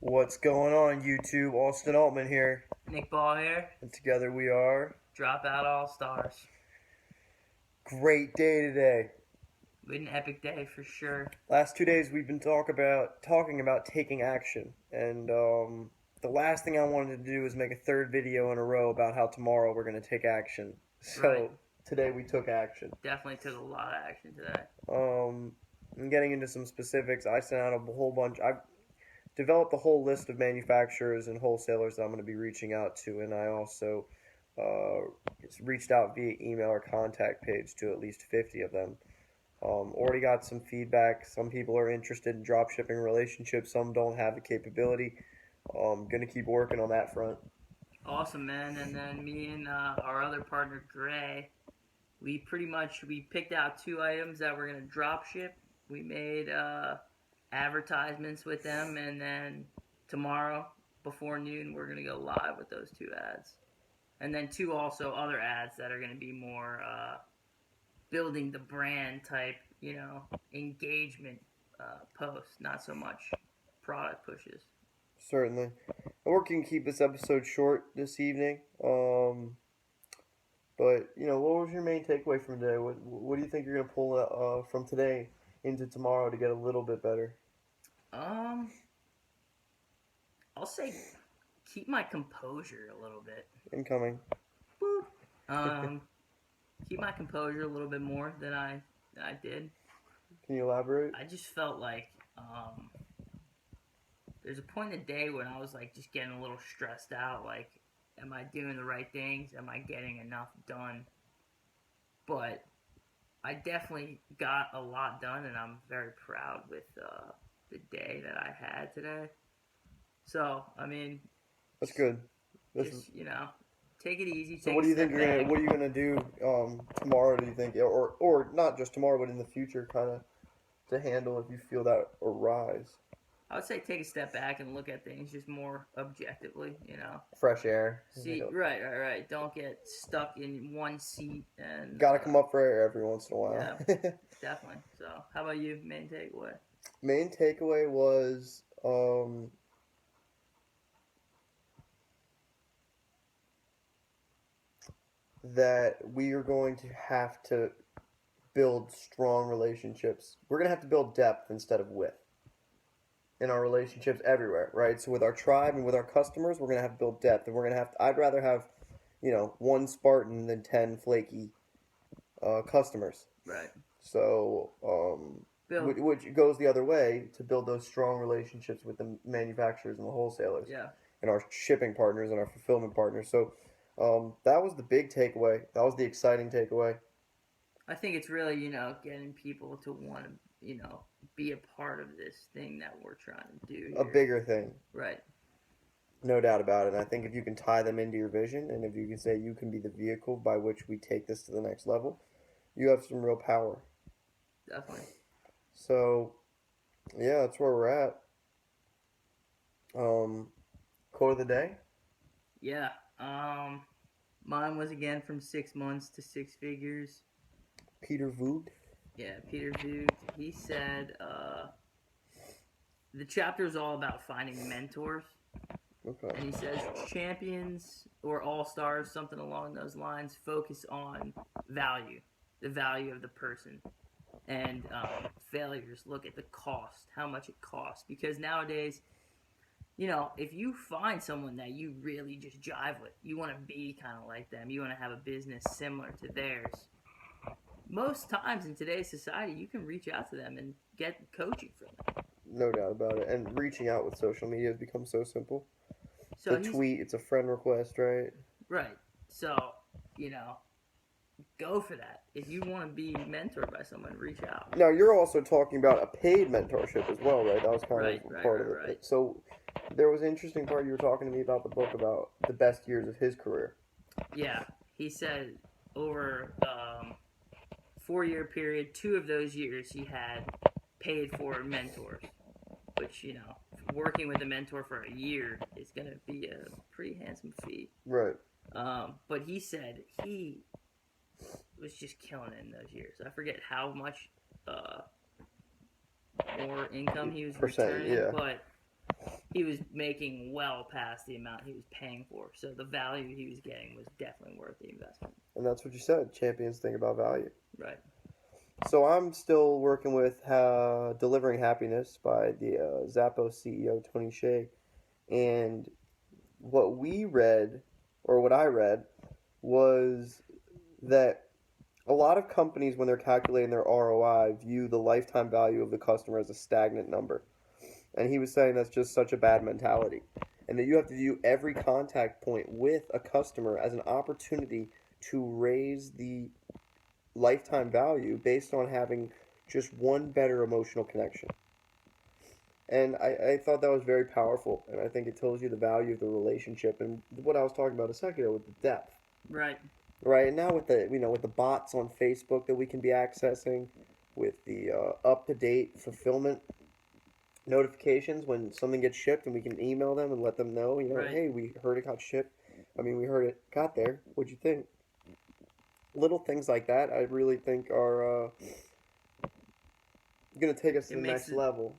What's going on, YouTube? Austin Altman here, Nick Ball here. and together we are. Dropout All Stars. Great day today. We had an epic day for sure. Last 2 days we've been talking about taking action, and the last thing I wanted to do was make a third video in a row about how tomorrow we're going to take action. So Right. today we took action. Definitely took a lot of action today. And getting into some specifics, I sent out a whole bunch. I've developed a whole list of manufacturers and wholesalers that I'm going to be reaching out to, and I also reached out via email or contact page to at least 50 of them. Already got some feedback. Some people are interested in drop shipping relationships. Some don't have the capability. Going to keep working on that front. Awesome, man. And then me and our other partner, Gray, we picked out 2 items that we're going to drop ship. We made advertisements with them, and then tomorrow before noon we're going to go live with those 2 ads. And then 2 also other ads that are going to be more building the brand type, engagement posts, not so much product pushes. Certainly. And we're going to keep this episode short this evening. But, what was your main takeaway from today? What do you think you're going to pull from today into tomorrow to get a little bit better? I'll say keep my composure a little bit. Incoming. Boop. Keep my composure a little bit more than I did. Can you elaborate? I just felt like there's a point in the day when I was like just getting a little stressed out. Like, am I doing the right things? Am I getting enough done? But I definitely got a lot done, and I'm very proud with the day that I had today. So, I mean, that's good. Take it easy. So, what do you think what are you gonna do tomorrow? Do you think, or not just tomorrow, but in the future, kind of to handle if you feel that arise? I would say take a step back and look at things just more objectively. Fresh air. See, right. Don't get stuck in one seat and. Gotta come up for air every once in a while. Yeah, definitely. So, how about you? Main takeaway. Main takeaway was that we are going to have to build strong relationships. We're going to have to build depth instead of width in our relationships everywhere, right? So with our tribe and with our customers, we're going to have to build depth, and we're going to have to, I'd rather have, 1 Spartan than 10 flaky customers. Right. So, which goes the other way to build those strong relationships with the manufacturers and the wholesalers. Yeah. And our shipping partners and our fulfillment partners. So, that was the big takeaway. That was the exciting takeaway. I think it's really, getting people to want to, be a part of this thing that we're trying to do here. A bigger thing. Right. No doubt about it. And I think if you can tie them into your vision, and if you can say you can be the vehicle by which we take this to the next level, you have some real power. Definitely. So, yeah, that's where we're at. Quote of the day? Yeah. Mine was again from 6 months to 6 figures. Peter Voogd. Yeah, Peter Voogd. He said, the chapter is all about finding mentors. Okay. And he says champions or all-stars, something along those lines, focus on value, the value of the person. And failures look at the cost, how much it costs. Because nowadays, if you find someone that you really just jive with, you want to be kind of like them, you want to have a business similar to theirs, most times in today's society, you can reach out to them and get coaching from them. No doubt about it. And reaching out with social media has become so simple. So the tweet, it's a friend request, right? Right. So, go for that. If you want to be mentored by someone, reach out. Now, you're also talking about a paid mentorship as well, right? That was kind of part of it. Right. So, there was an interesting part you were talking to me about the book about the best years of his career. Yeah. He said over 4-year period, 2 of those years he had paid for mentors, which, working with a mentor for a year is going to be a pretty handsome fee. Right. But he said he was just killing it in those years. I forget how much more income he was returning, but he was making well past the amount he was paying for. So the value he was getting was definitely worth the investment. And that's what you said. Champions think about value. Right. So I'm still working with Delivering Happiness by the Zappos CEO, Tony Hsieh. And what we read, or what I read, was that a lot of companies, when they're calculating their ROI, view the lifetime value of the customer as a stagnant number. And he was saying that's just such a bad mentality. And that you have to view every contact point with a customer as an opportunity to raise the lifetime value based on having just one better emotional connection. And I thought that was very powerful. And I think it tells you the value of the relationship and what I was talking about a second ago with the depth. Right. Right, and now with the bots on Facebook that we can be accessing, with the up-to-date fulfillment notifications when something gets shipped, and we can email them and let them know, Right. hey, we heard it got shipped. We heard it got there. What'd you think? Little things like that, I really think are going to take us to It the makes next it- level.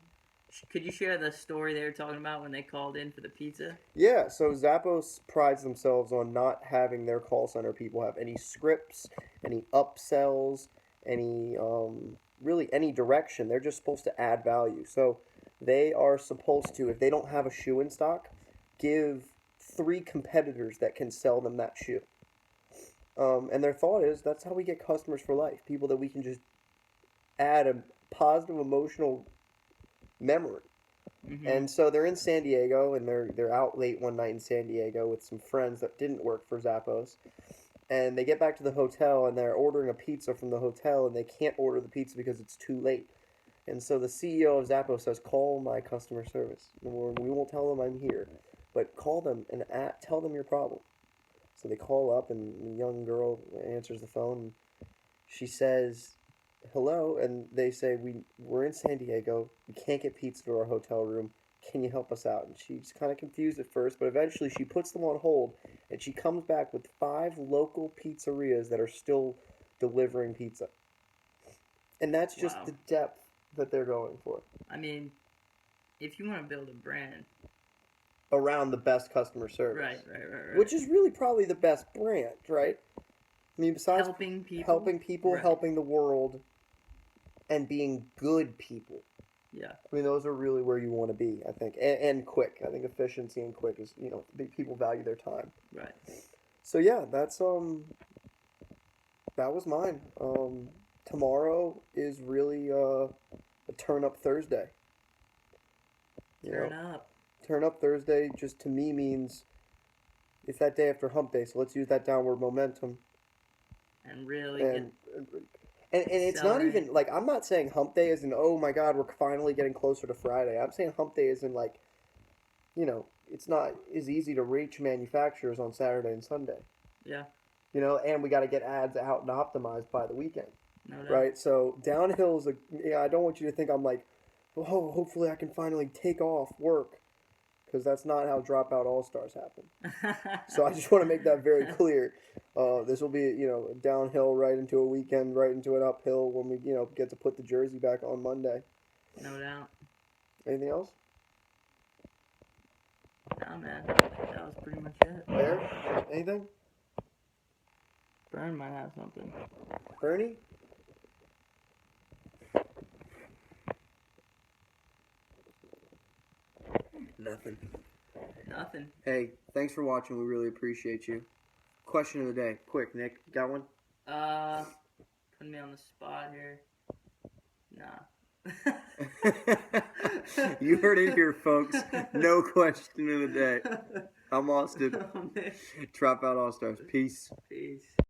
Could you share the story they were talking about when they called in for the pizza? Yeah, so Zappos prides themselves on not having their call center people have any scripts, any upsells, any really any direction. They're just supposed to add value. So they are supposed to, if they don't have a shoe in stock, give 3 competitors that can sell them that shoe. And their thought is that's how we get customers for life. People that we can just add a positive emotional memory. Mm-hmm. And so they're in San Diego, and they're out late one night in San Diego with some friends that didn't work for Zappos. And they get back to the hotel, and they're ordering a pizza from the hotel, and they can't order the pizza because it's too late. And so the CEO of Zappos says, call my customer service. We won't tell them I'm here, but call them and tell them your problem. So they call up, and the young girl answers the phone. And she says, hello, and they say, we're in San Diego, we can't get pizza to our hotel room, can you help us out? And she's kind of confused at first, but eventually she puts them on hold, and she comes back with 5 local pizzerias that are still delivering pizza. And that's just Wow. the depth that they're going for. If you want to build a brand Around the best customer service. Right. Which is really probably the best brand, right? Besides helping people, right. Helping the world, and being good people. Yeah. Those are really where you want to be, I think. And quick. I think efficiency and quick is, people value their time. Right. So yeah, that was mine. Tomorrow is really a Turn Up Thursday. Turn Up Thursday just to me means it's that day after hump day, so let's use that downward momentum. And really And it's not even, like, I'm not saying hump day as in, oh my god, we're finally getting closer to Friday. I'm saying hump day as in, like, it's not as easy to reach manufacturers on Saturday and Sunday. Yeah. And we got to get ads out and optimized by the weekend. No doubt. Right? So downhill is I don't want you to think I'm like, oh, hopefully I can finally take off work. Because that's not how Dropout All-Stars happen. So I just want to make that very clear. This will be, downhill right into a weekend, right into an uphill when we, get to put the jersey back on Monday. No doubt. Anything else? No, man. That was pretty much it. Bear? Anything? Bern might have something. Bernie? Nothing. Hey, thanks for watching. We really appreciate you. Question of the day. Quick, Nick. Got one? Putting me on the spot here. Nah. You heard it here, folks. No question of the day. I'm Austin. Oh, man. Dropout All-Stars. Peace. Peace.